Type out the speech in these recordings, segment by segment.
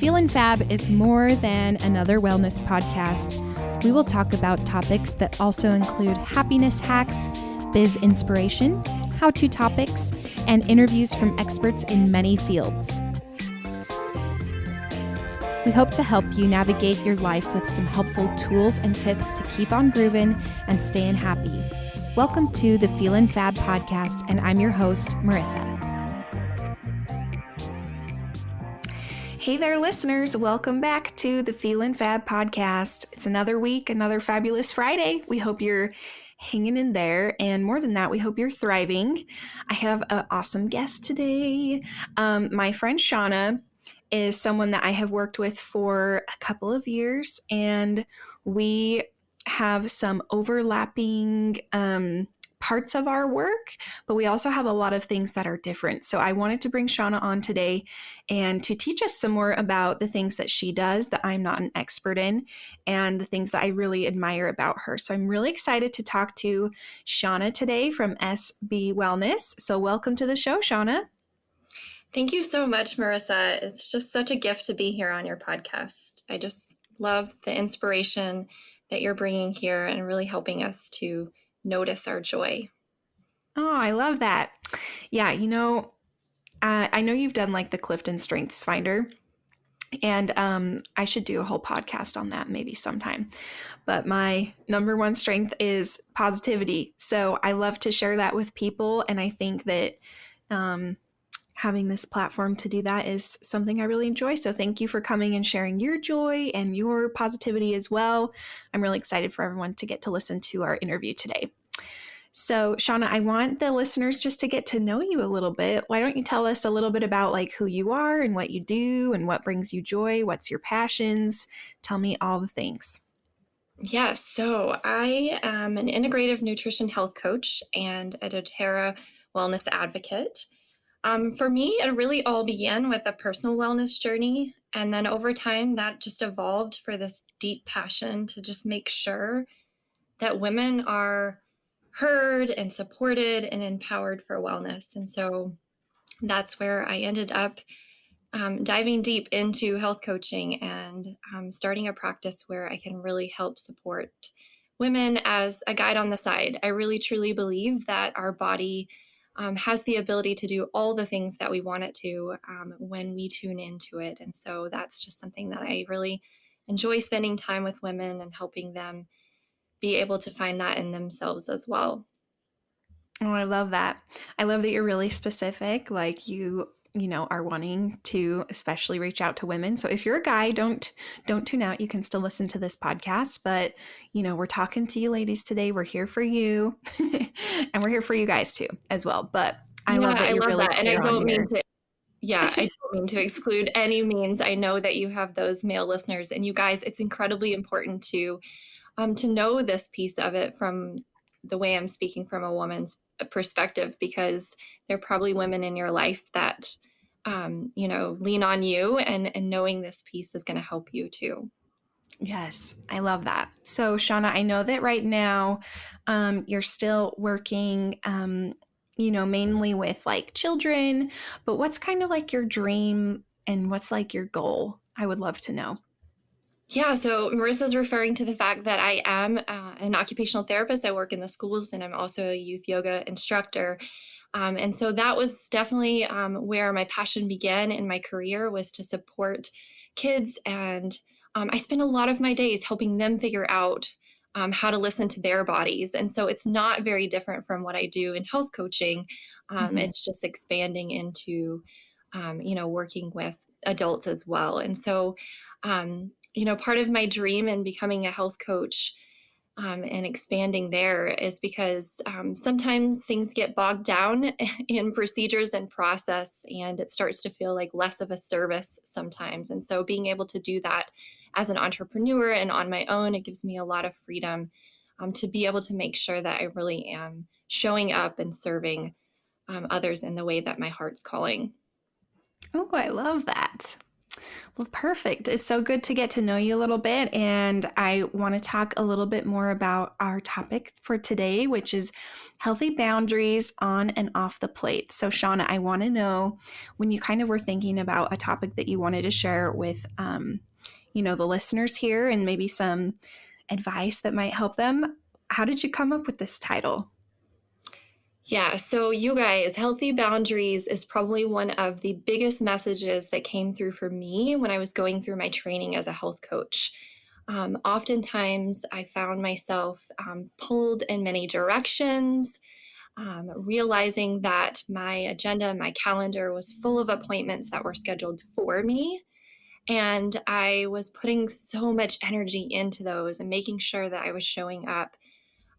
Feelin Fab is more than another wellness podcast. We will talk about topics that also include happiness hacks, biz inspiration, how-to topics, and interviews from experts in many fields. We hope to help you navigate your life with some helpful tools and tips to keep on grooving and staying happy. Welcome to the Feelin Fab Podcast, and I'm your host, Marissa. Hey there, listeners. Welcome back to the Feelin Fab Podcast. It's another week, another fabulous Friday. We hope you're hanging in there, and more than that, we hope you're thriving. I have an awesome guest today. My friend Shauna is someone that I have worked with for a couple of years, and we have some overlapping parts of our work, but we also have a lot of things that are different. So I wanted to bring Shauna on today and to teach us some more about the things that she does that I'm not an expert in, and the things that I really admire about her. So I'm really excited to talk to Shauna today from SBell Wellness. So welcome to the show, Shauna. Thank you so much, Marissa. It's just such a gift to be here on your podcast. I just love the inspiration that you're bringing here and really helping us to notice our joy. Oh, I love that. Yeah, I know you've done like the Clifton Strengths Finder, and I should do a whole podcast on that maybe sometime. But my number one strength is positivity. So I love to share that with people, and I think that having this platform to do that is something I really enjoy. So thank you for coming and sharing your joy and your positivity as well. I'm really excited for everyone to get to listen to our interview today. So Shauna, I want the listeners just to get to know you a little bit. Why don't you tell us a little bit about like who you are and what you do and what brings you joy? What's your passions? Tell me all the things. Yes, so I am an integrative nutrition health coach and a doTERRA wellness advocate. For me, it really all began with a personal wellness journey. And then over time, that just evolved for this deep passion to just make sure that women are heard and supported and empowered for wellness. And so that's where I ended up diving deep into health coaching and starting a practice where I can really help support women as a guide on the side. I really, truly believe that our body has the ability to do all the things that we want it to when we tune into it. And so that's just something that I really enjoy spending time with women and helping them be able to find that in themselves as well. Oh, I love that. I love that you're really specific. Like you are wanting to especially reach out to women. So if you're a guy, don't tune out. You can still listen to this podcast, but we're talking to you ladies today. We're here for you and we're here for you guys too as well. But I love that you're really that. And I don't mean to exclude any means. I know that you have those male listeners, and you guys, it's incredibly important to know this piece of it from the way I'm speaking from a woman's perspective, because there are probably women in your life that, lean on you, and knowing this piece is going to help you too. Yes, I love that. So Shauna, I know that right now you're still working, mainly with like children, but what's kind of like your dream and what's like your goal? I would love to know. Yeah, so Marissa's referring to the fact that I am an occupational therapist. I work in the schools, and I'm also a youth yoga instructor. And so that was definitely where my passion began in my career, was to support kids. And I spend a lot of my days helping them figure out how to listen to their bodies. And so it's not very different from what I do in health coaching. It's just expanding into, working with adults as well. And so, part of my dream in becoming a health coach and expanding there is because sometimes things get bogged down in procedures and process, and it starts to feel like less of a service sometimes. And so being able to do that as an entrepreneur and on my own, it gives me a lot of freedom to be able to make sure that I really am showing up and serving others in the way that my heart's calling. Oh, I love that. Well, perfect. It's so good to get to know you a little bit. And I want to talk a little bit more about our topic for today, which is healthy boundaries on and off the plate. So, Shauna, I want to know when you kind of were thinking about a topic that you wanted to share with, the listeners here and maybe some advice that might help them. How did you come up with this title? Yeah, so you guys, healthy boundaries is probably one of the biggest messages that came through for me when I was going through my training as a health coach. Oftentimes, I found myself pulled in many directions, realizing that my agenda, my calendar was full of appointments that were scheduled for me. And I was putting so much energy into those and making sure that I was showing up.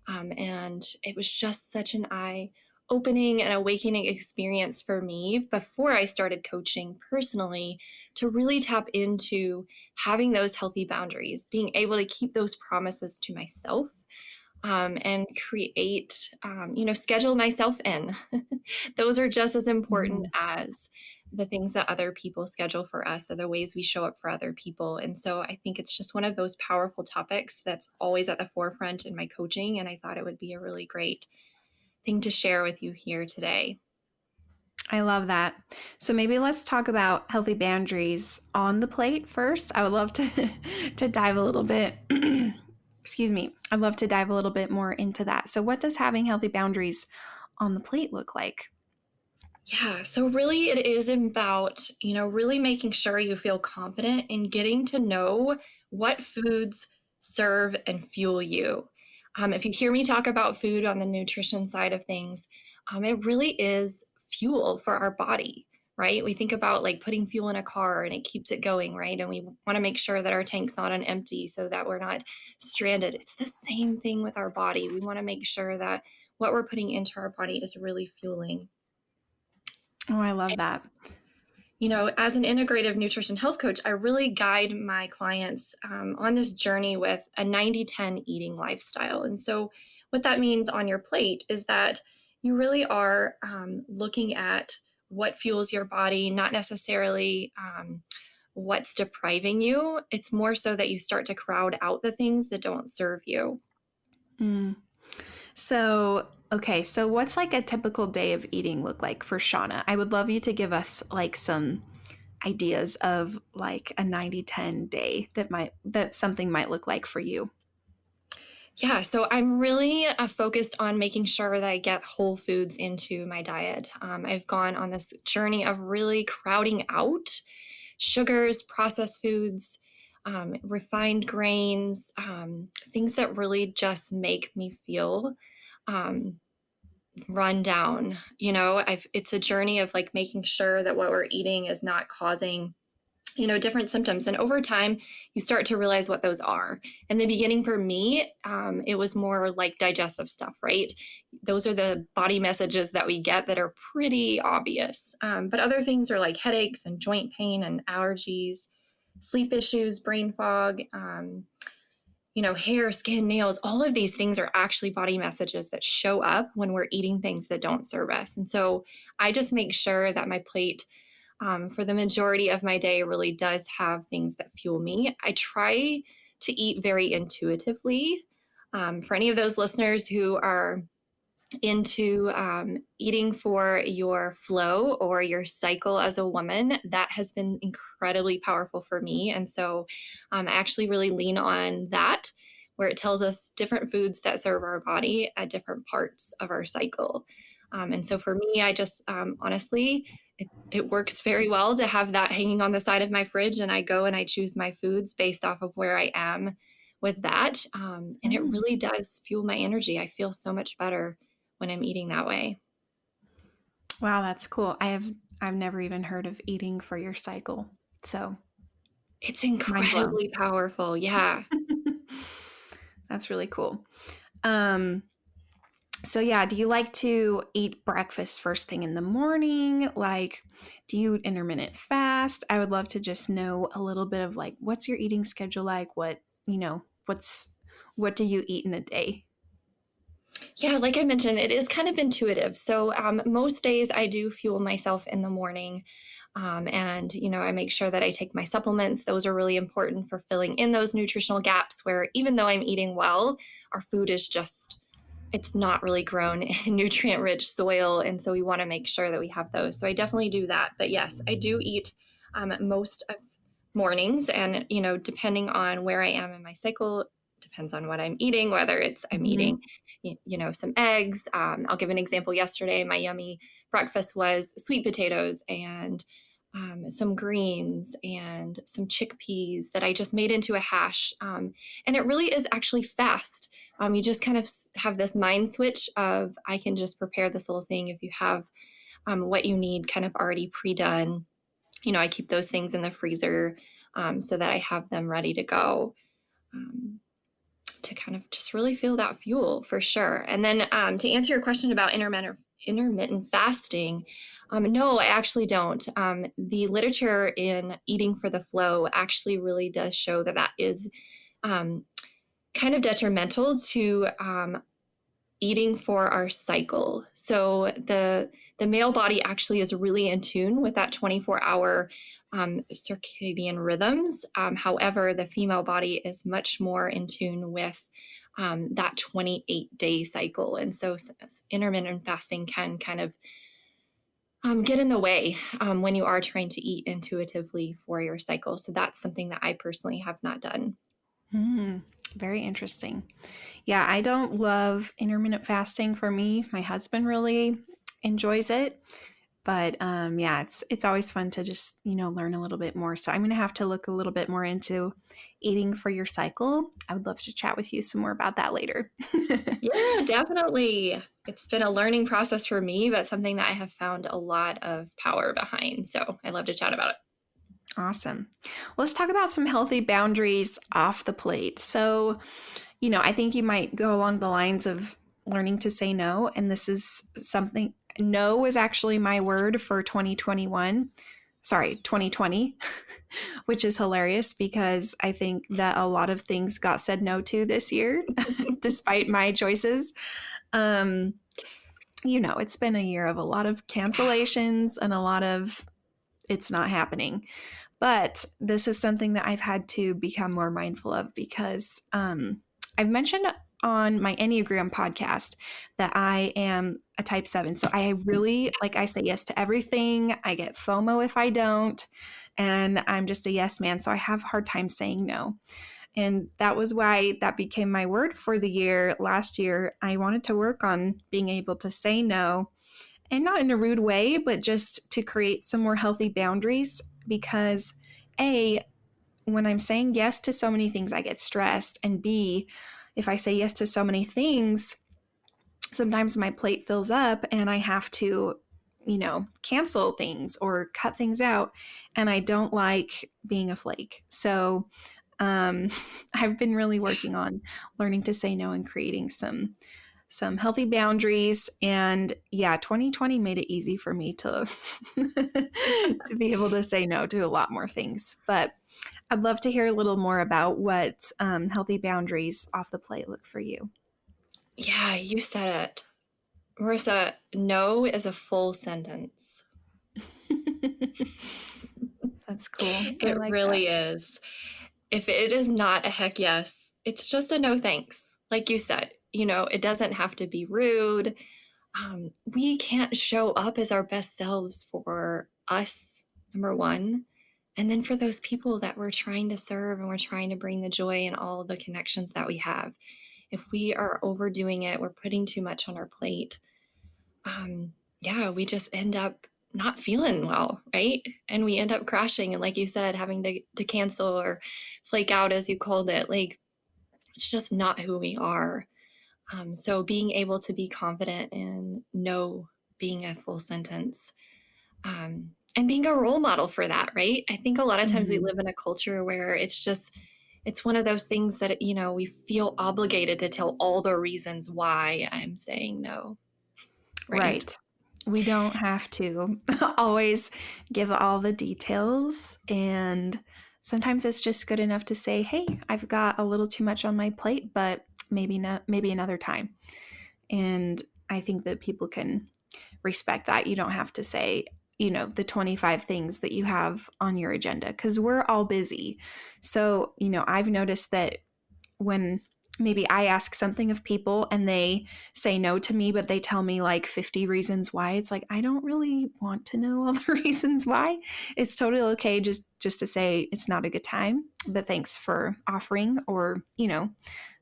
And it was just such an eye opening and awakening experience for me before I started coaching personally to really tap into having those healthy boundaries, being able to keep those promises to myself. And create, schedule myself in. Those are just as important Mm. as the things that other people schedule for us or the ways we show up for other people. And so I think it's just one of those powerful topics that's always at the forefront in my coaching. And I thought it would be a really great thing to share with you here today. I love that. So maybe let's talk about healthy boundaries on the plate first. I would love to to dive a little bit excuse me. I'd love to dive a little bit more into that. So what does having healthy boundaries on the plate look like? Yeah, so really it is about, really making sure you feel confident in getting to know what foods serve and fuel you. If you hear me talk about food on the nutrition side of things, it really is fuel for our body, right? We think about like putting fuel in a car and it keeps it going, right? And we want to make sure that our tank's not on empty so that we're not stranded. It's the same thing with our body. We want to make sure that what we're putting into our body is really fueling. Oh, I love that. As an integrative nutrition health coach, I really guide my clients on this journey with a 90-10 eating lifestyle. And so, what that means on your plate is that you really are looking at what fuels your body, not necessarily what's depriving you. It's more so that you start to crowd out the things that don't serve you. Mm. So, okay, so what's like a typical day of eating look like for Shauna? I would love you to give us like some ideas of like a 90-10 day that something might look like for you. Yeah, so I'm really focused on making sure that I get whole foods into my diet. I've gone on this journey of really crowding out sugars, processed foods, refined grains, things that really just make me feel um, run down. It's a journey of like making sure that what we're eating is not causing different symptoms. And over time, you start to realize what those are. In the beginning, for me, it was more like digestive stuff, right? Those are the body messages that we get that are pretty obvious. But other things are like headaches and joint pain and allergies, sleep issues, brain fog, hair, skin, nails, all of these things are actually body messages that show up when we're eating things that don't serve us. And so I just make sure that my plate for the majority of my day really does have things that fuel me. I try to eat very intuitively. For any of those listeners who are into eating for your flow or your cycle as a woman, that has been incredibly powerful for me. And so I actually really lean on that, where it tells us different foods that serve our body at different parts of our cycle. And so for me, I just honestly, it works very well to have that hanging on the side of my fridge. And I go and I choose my foods based off of where I am with that. And it Mm. really does fuel my energy. I feel so much better when I'm eating that way. Wow, that's cool. I've never even heard of eating for your cycle. So, It's mind blown. incredibly powerful. Yeah. That's really cool. Um, so yeah, do you like to eat breakfast first thing in the morning? Like, do you intermittent fast? I would love to just know a little bit of like what's your eating schedule like? What do you eat in a day? Yeah, like I mentioned, it is kind of intuitive. So most days I do fuel myself in the morning. And, I make sure that I take my supplements. Those are really important for filling in those nutritional gaps where even though I'm eating well, our food is just, it's not really grown in nutrient rich soil. And so we want to make sure that we have those. So I definitely do that. But yes, I do eat most of mornings. And, depending on where I am in my cycle, depends on what I'm eating, whether it's I'm Mhm. eating, some eggs. I'll give an example. Yesterday, my yummy breakfast was sweet potatoes and some greens and some chickpeas that I just made into a hash. And it really is actually fast. You just kind of have this mind switch of I can just prepare this little thing if you have what you need kind of already pre-done. I keep those things in the freezer so that I have them ready to go. Um, to kind of just really feel that fuel for sure. And then to answer your question about intermittent fasting, no, I actually don't. The literature in Eating for the Flow actually really does show that that is um, kind of detrimental to eating for our cycle. So the male body actually is really in tune with that 24-hour circadian rhythms. However, the female body is much more in tune with that 28-day cycle. And so intermittent fasting can kind of get in the way when you are trying to eat intuitively for your cycle. So that's something that I personally have not done. Mm, very interesting. Yeah, I don't love intermittent fasting for me. My husband really enjoys it. But yeah, it's always fun to just, learn a little bit more. So I'm going to have to look a little bit more into eating for your cycle. I would love to chat with you some more about that later. Yeah, definitely. It's been a learning process for me, but something that I have found a lot of power behind. So I love to chat about it. Awesome. Well, let's talk about some healthy boundaries off the plate. So, I think you might go along the lines of learning to say no. And this is something, no is actually my word for 2021. Sorry, 2020, which is hilarious because I think that a lot of things got said no to this year, despite my choices. Um, it's been a year of a lot of cancellations and a lot of it's not happening. But this is something that I've had to become more mindful of because I've mentioned on my Enneagram podcast that I am a type 7. So I really, I say yes to everything. I get FOMO if I don't. And I'm just a yes man. So I have a hard time saying no. And that was why that became my word for the year. Last year, I wanted to work on being able to say no, and not in a rude way, but just to create some more healthy boundaries because A, when I'm saying yes to so many things, I get stressed. And B, if I say yes to so many things, sometimes my plate fills up and I have to, cancel things or cut things out. And I don't like being a flake. So um, I've been really working on learning to say no and creating some healthy boundaries. And yeah, 2020 made it easy for me to to be able to say no to a lot more things. But I'd love to hear a little more about what healthy boundaries off the plate look for you. Yeah, you said it. Marissa, no is a full sentence. That's cool. I It like that. really is. If it is not a heck yes, it's just a no thanks. Like you said, it doesn't have to be rude. We can't show up as our best selves for us, number one. And then for those people that we're trying to serve and we're trying to bring the joy and all of the connections that we have. If we are overdoing it, we're putting too much on our plate. Yeah, we just end up not feeling well, right? And we end up crashing. And like you said, having to cancel or flake out, as you called it, like it's just not who we are. So being able to be confident in no being a full sentence and being a role model for that, right? I think a lot of times we Mhm. live in a culture where it's one of those things that, we feel obligated to tell all the reasons why I'm saying no, right? Right. We don't have to always give all the details. And sometimes it's just good enough to say, hey, I've got a little too much on my plate, but maybe not, maybe another time. And I think that people can respect that. You don't have to say, the 25 things that you have on your agenda, because we're all busy. So, I've noticed that when maybe I ask something of people and they say no to me, but they tell me like 50 reasons why, it's like, I don't really want to know all the reasons why. It's totally okay just to say it's not a good time, but thanks for offering, or,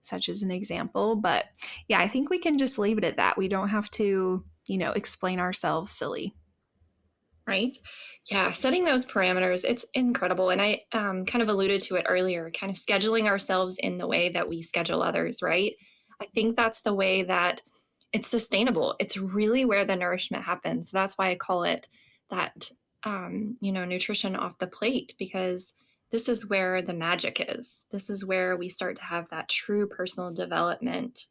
such as an example. But yeah, I think we can just leave it at that. We don't have to, explain ourselves silly. Right? Yeah, setting those parameters, it's incredible. And I kind of alluded to it earlier, kind of scheduling ourselves in the way that we schedule others, right? I think that's the way that it's sustainable. It's really where the nourishment happens. That's why I call it that, nutrition off the plate, because this is where the magic is. This is where we start to have that true personal development.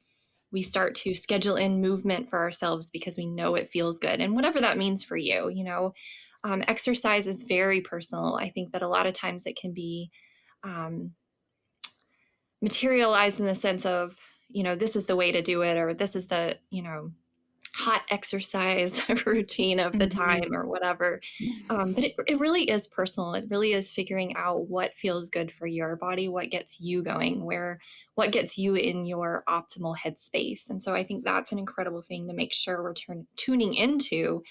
We start to schedule in movement for ourselves because we know it feels good. And whatever that means for you, exercise is very personal. I think that a lot of times it can be um, materialized in the sense of, this is the way to do it, or this is the, hot exercise routine of the time or whatever. But it really is personal. It really is figuring out what feels good for your body, what gets you going, what gets you in your optimal headspace. And so I think that's an incredible thing to make sure we're tuning into,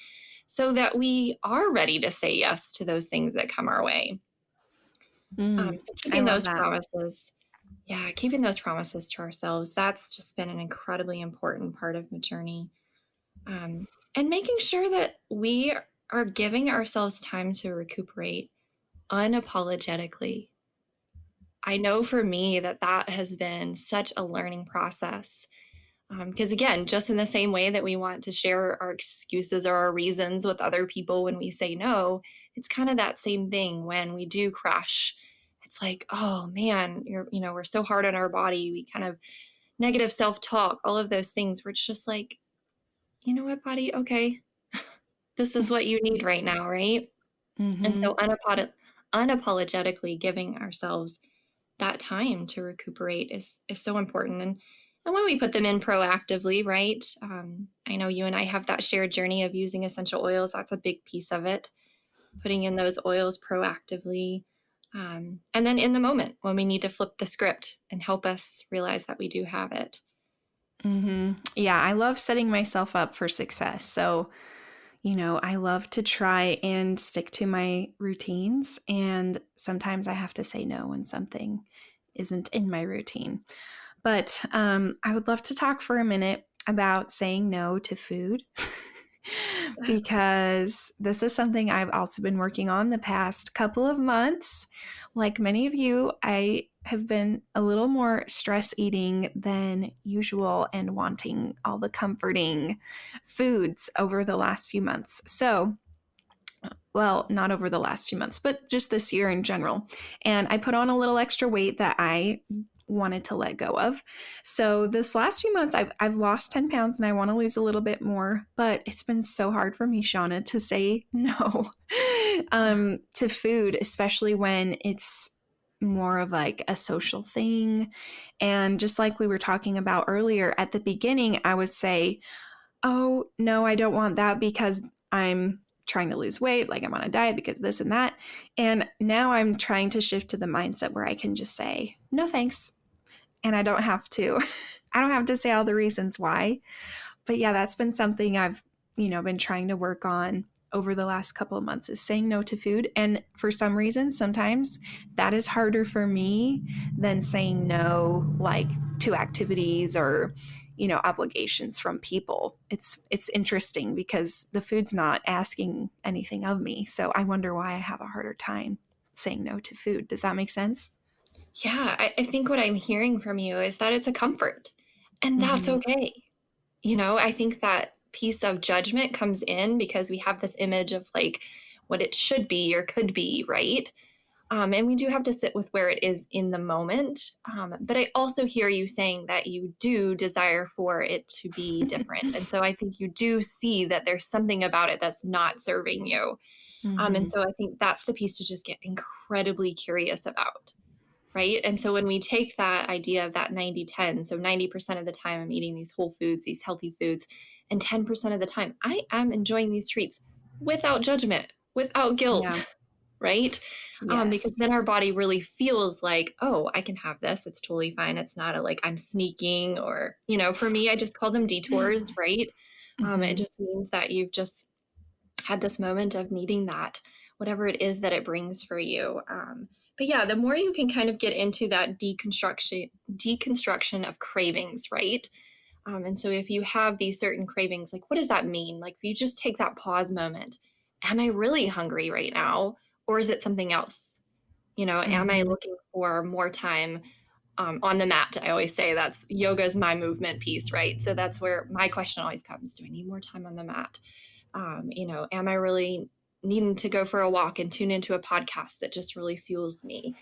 so that we are ready to say yes to those things that come our way. So I keeping love those that. promises, keeping those promises to ourselves, that's just been an incredibly important part of my journey. And making sure that we are giving ourselves time to recuperate unapologetically. I know for me that has been such a learning process. Because again, just in the same way that we want to share our excuses or our reasons with other people when we say no, it's kind of that same thing when we do crash. It's like, oh man, we're so hard on our body. We kind of negative self-talk, all of those things. We're just like, you know what, body? Okay, this is what you need right now, right? And so unapologetically giving ourselves that time to recuperate is so important. And when we put them in proactively, right? I know you and I have that shared journey of using essential oils. That's a big piece of it. Putting in those oils proactively. And then in the moment when we need to flip the script and help us realize that we do have it. Yeah, I love setting myself up for success. So, I love to try and stick to my routines. And sometimes I have to say no when something isn't in my routine. But I would love to talk for a minute about saying no to food. Because this is something I've also been working on the past couple of months. Like many of you, I have been a little more stress eating than usual and wanting all the comforting foods over the last few months. So, well, not over the last few months, but just this year in general. And I put on a little extra weight that I wanted to let go of. So this last few months, I've lost 10 pounds and I want to lose a little bit more, but it's been so hard for me, Shauna, to say no to food, especially when it's more of like a social thing. And just like we were talking about earlier, at the beginning, I would say, oh, no, I don't want that because I'm trying to lose weight, like I'm on a diet because this and that. And now I'm trying to shift to the mindset where I can just say, no, thanks. And I don't have to, I don't have to say all the reasons why. But yeah, that's been something I've, been trying to work on over the last couple of months, is saying no to food. And for some reason, sometimes that is harder for me than saying no, like to activities or, obligations from people. It's interesting because the food's not asking anything of me. So I wonder why I have a harder time saying no to food. Does that make sense? Yeah, I think what I'm hearing from you is that it's a comfort, and that's Mm-hmm. okay. I think that piece of judgment comes in because we have this image of like what it should be or could be, right? And we do have to sit with where it is in the moment. But I also hear you saying that you do desire for it to be different. And so I think you do see that there's something about it that's not serving you. And Mm-hmm. so I think that's the piece to just get incredibly curious about. right? And so when we take that idea of that 90-10, so 90% of the time I'm eating these whole foods, these healthy foods, and 10% of the time I am enjoying these treats without judgment, without Yeah. guilt, right? Because Yes. then our body really feels like, oh, I can have this. It's totally fine. It's not like I'm sneaking, or, for me, I just call them detours, right? It Mm-hmm. just means that you've just had this moment of needing that, whatever it is that it brings for you. But yeah, the more you can kind of get into that deconstruction of cravings, right? And so if you have these certain cravings, like what does that mean? Like if you just take that pause moment, am I really hungry right now? Or is it something else? Am I Mm-hmm. looking for more time on the mat? I always say that's yoga's my movement piece, right? So that's where my question always comes. Do I need more time on the mat? Am I really needing to go for a walk and tune into a podcast that just really fuels me?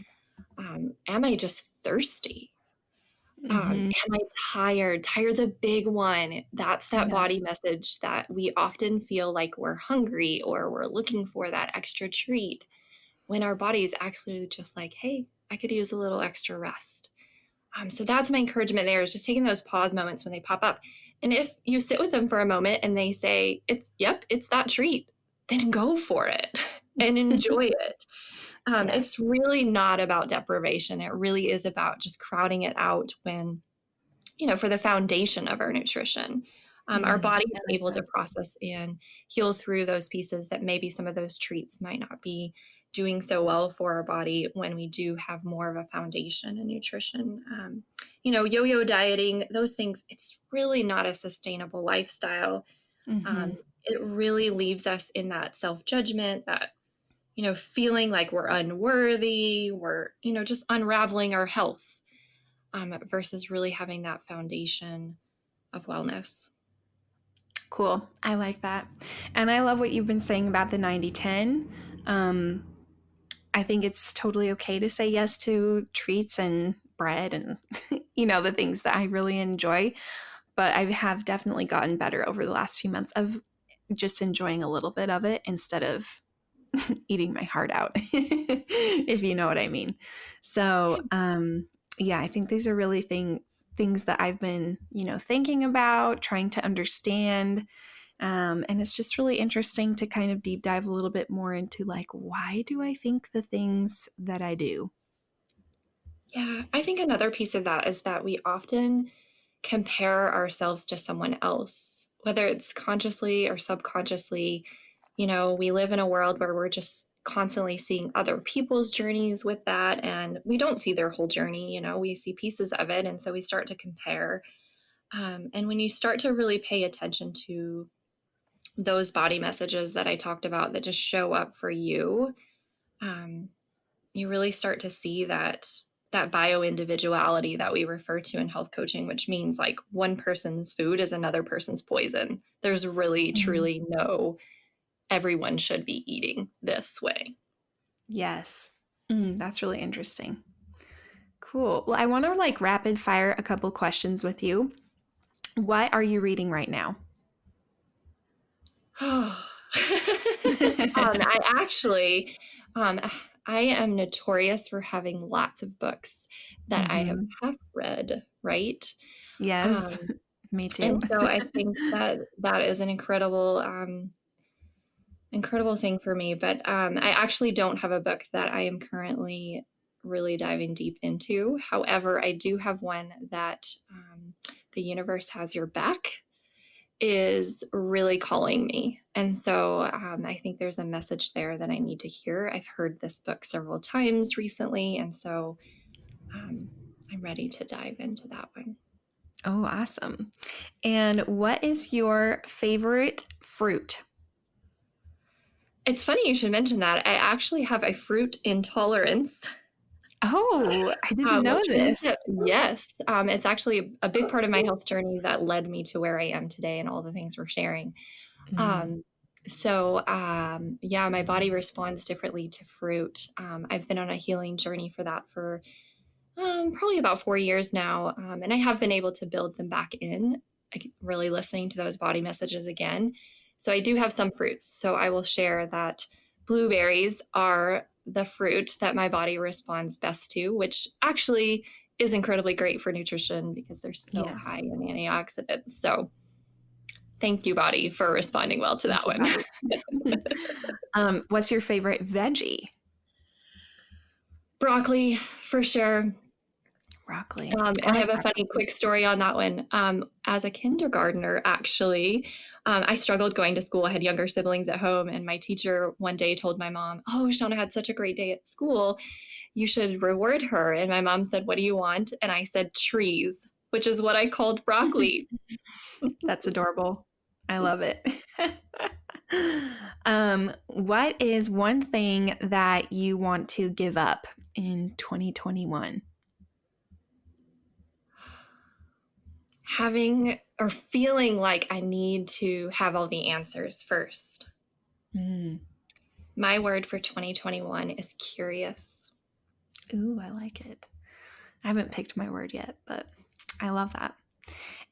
Am I just thirsty? Mm-hmm. Am I tired? Tired's a big one. That's that body Yes. message that we often feel like we're hungry or we're looking for that extra treat when our body is actually just like, hey, I could use a little extra rest. So that's my encouragement there, is just taking those pause moments when they pop up. And if you sit with them for a moment and they say, it's that treat, then go for it and enjoy it. Yes. It's really not about deprivation. It really is about just crowding it out when, for the foundation of our nutrition. Our Mm, body I is like able to that. process and heal through those pieces that maybe some of those treats might not be doing so well for our body when we do have more of a foundation in nutrition. Yo-yo dieting, those things, it's really not a sustainable lifestyle. Mm-hmm. Um, it really leaves us in that self-judgment, that, feeling like we're unworthy, we're, just unraveling our health, versus really having that foundation of wellness. Cool. I like that. And I love what you've been saying about the 90-10. Um, I think it's totally okay to say yes to treats and bread and, the things that I really enjoy. But I have definitely gotten better over the last few months of just enjoying a little bit of it instead of eating my heart out, if you know what I mean. So, yeah, I think these are really things that I've been, thinking about, trying to understand. And it's just really interesting to kind of deep dive a little bit more into like, why do I think the things that I do? Yeah, I think another piece of that is that we often compare ourselves to someone else, whether it's consciously or subconsciously. We live in a world where we're just constantly seeing other people's journeys with that, and we don't see their whole journey. We see pieces of it. And so we start to compare. And when you start to really pay attention to those body messages that I talked about that just show up for you, um, you really start to see that bio individuality that we refer to in health coaching, which means like one person's food is another person's poison. There's really Mhm. truly no everyone should be eating this way. Yes. That's really interesting. Cool. Well, I want to like rapid fire a couple questions with you. What are you reading right now? I actually, um, I am notorious for having lots of books that I have Hmm. half read, right? Yes, Um, me too. and so I think that that is an incredible thing for me. But I actually don't have a book that I am currently really diving deep into. However, I do have one that, The Universe Has Your Back, is really calling me. And so I think there's a message there that I need to hear. I've heard this book several times recently. And so um, I'm ready to dive into that one. Oh, awesome. And what is your favorite fruit? It's funny you should mention that. I actually have a fruit intolerance. Oh, I didn't know Which means this. that, yes, it's actually a big part of my health journey that led me to where I am today and all the things we're sharing. Mm. Um, yeah, my body responds differently to fruit. I've been on a healing journey for that for probably about 4 years now. And I have been able to build them back in, like really listening to those body messages again. So I do have some fruits. So I will share that blueberries are the fruit that my body responds best to, which actually is incredibly great for nutrition because they're so Yes. high in antioxidants. So thank you, body, for responding well to that one. What's your favorite veggie? Broccoli, for sure. Broccoli. I have a funny quick story on that one. As a kindergartner, actually, I struggled going to school. I had younger siblings at home, and my teacher one day told my mom, "Oh, Shauna had such a great day at school. You should reward her." And my mom said, "What do you want?" And I said, "Trees," which is what I called broccoli. That's adorable. I love it. What is one thing that you want to give up in 2021? Having or feeling like I need to have all the answers first. My word for 2021 is curious. Ooh, I like it. I haven't picked my word yet, but I love that.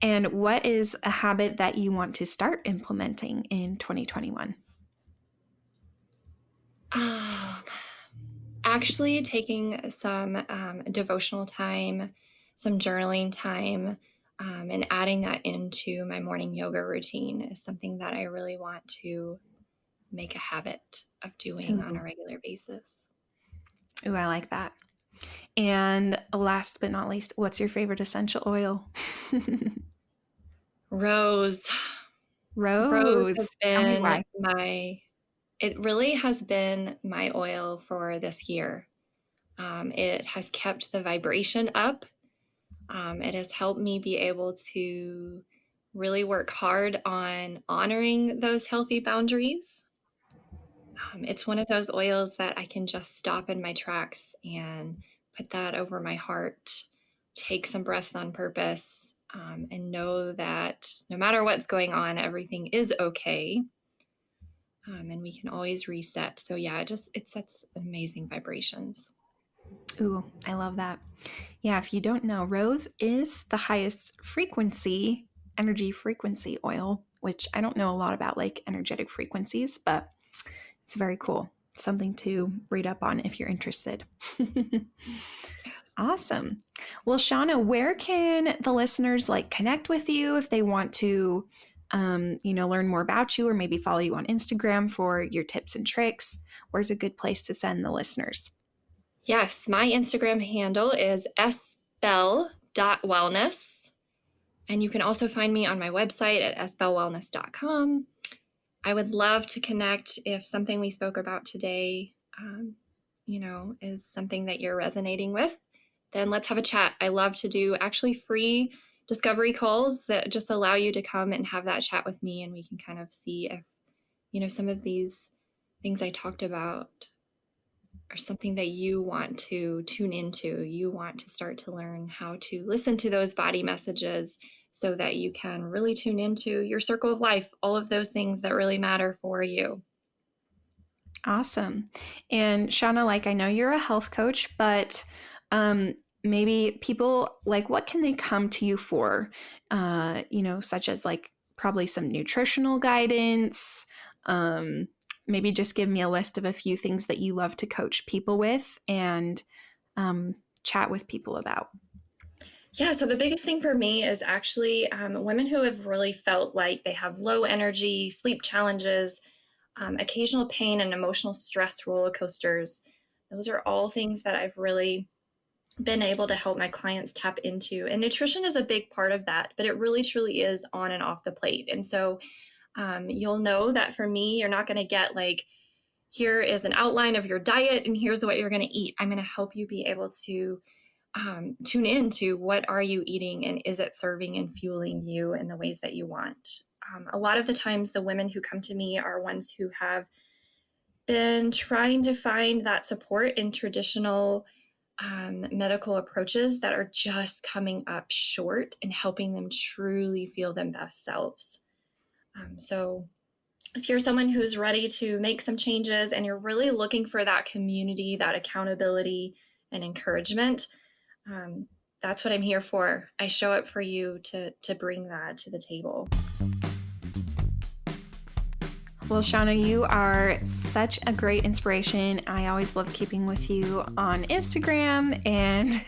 And what is a habit that you want to start implementing in 2021? Actually, taking some devotional time, some journaling time, and adding that into my morning yoga routine is something that I really want to make a habit of doing on a regular basis. Ooh, I like that. And last but not least, what's your favorite essential oil? Rose. Rose has Tell me been why. it really has been my oil for this year. It has kept the vibration up. It has helped me be able to really work hard on honoring those healthy boundaries. It's one of those oils that I can just stop in my tracks and put that over my heart, take some breaths on purpose, and know that no matter what's going on, everything is okay. And we can always reset. So yeah, it sets amazing vibrations. Ooh, I love that. Yeah, if you don't know, rose is the highest frequency, energy frequency oil, which I don't know a lot about like energetic frequencies, but it's very cool. Something to read up on if you're interested. Awesome. Well, Shauna, where can the listeners like connect with you if they want to, learn more about you or maybe follow you on Instagram for your tips and tricks? Where's a good place to send the listeners? Yes, my Instagram handle is SBell.wellness. And you can also find me on my website at sbellwellness.com. I would love to connect if something we spoke about today, is something that you're resonating with. Then let's have a chat. I love to do actually free discovery calls that just allow you to come and have that chat with me, and we can kind of see if, some of these things I talked about are something that you want to tune into. You want to start to learn how to listen to those body messages so that you can really tune into your circle of life, all of those things that really matter for you. Awesome. And Shauna, like I know you're a health coach, but maybe people like what can they come to you for? Such as like probably some nutritional guidance. Maybe just give me a list of a few things that you love to coach people with and chat with people about. Yeah, so the biggest thing for me is actually women who have really felt like they have low energy, sleep challenges, occasional pain, and emotional stress roller coasters. Those are all things that I've really been able to help my clients tap into. And nutrition is a big part of that, but it really truly is on and off the plate. And so you'll know that for me, you're not going to get like, here is an outline of your diet and here's what you're going to eat. I'm going to help you be able to tune into what are you eating and is it serving and fueling you in the ways that you want. A lot of the times the women who come to me are ones who have been trying to find that support in traditional medical approaches that are just coming up short and helping them truly feel their best selves. So if you're someone who's ready to make some changes and you're really looking for that community, that accountability and encouragement, that's what I'm here for. I show up for you to bring that to the table. Well, Shauna, you are such a great inspiration. I always love keeping with you on Instagram, and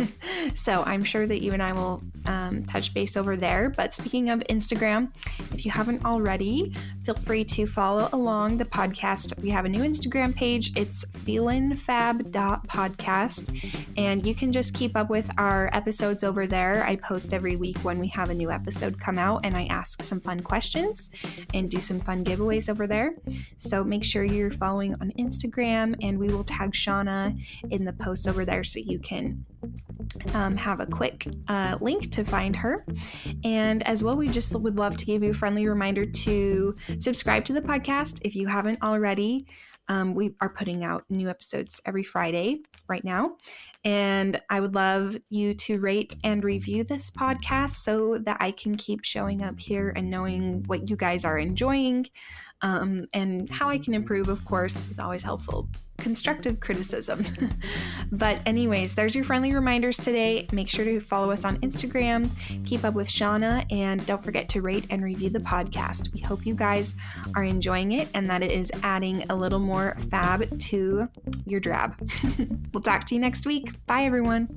so I'm sure that you and I will touch base over there. But speaking of Instagram, if you haven't already, feel free to follow along the podcast. We have a new Instagram page. It's Feelin Fab Podcast, and you can just keep up with our episodes over there. I post every week when we have a new episode come out, and I ask some fun questions and do some fun giveaways over there. So make sure you're following on Instagram, and we will tag Shauna in the posts over there so you can have a quick link to find her. And as well, we just would love to give you a friendly reminder to subscribe to the podcast if you haven't already. We are putting out new episodes every Friday right now. And I would love you to rate and review this podcast so that I can keep showing up here and knowing what you guys are enjoying. And how I can improve, of course, is always helpful. Constructive criticism. But anyways, there's your friendly reminders today. Make sure to follow us on Instagram, keep up with Shauna, and don't forget to rate and review the podcast. We hope you guys are enjoying it and that it is adding a little more fab to your drab. We'll talk to you next week. Bye, everyone.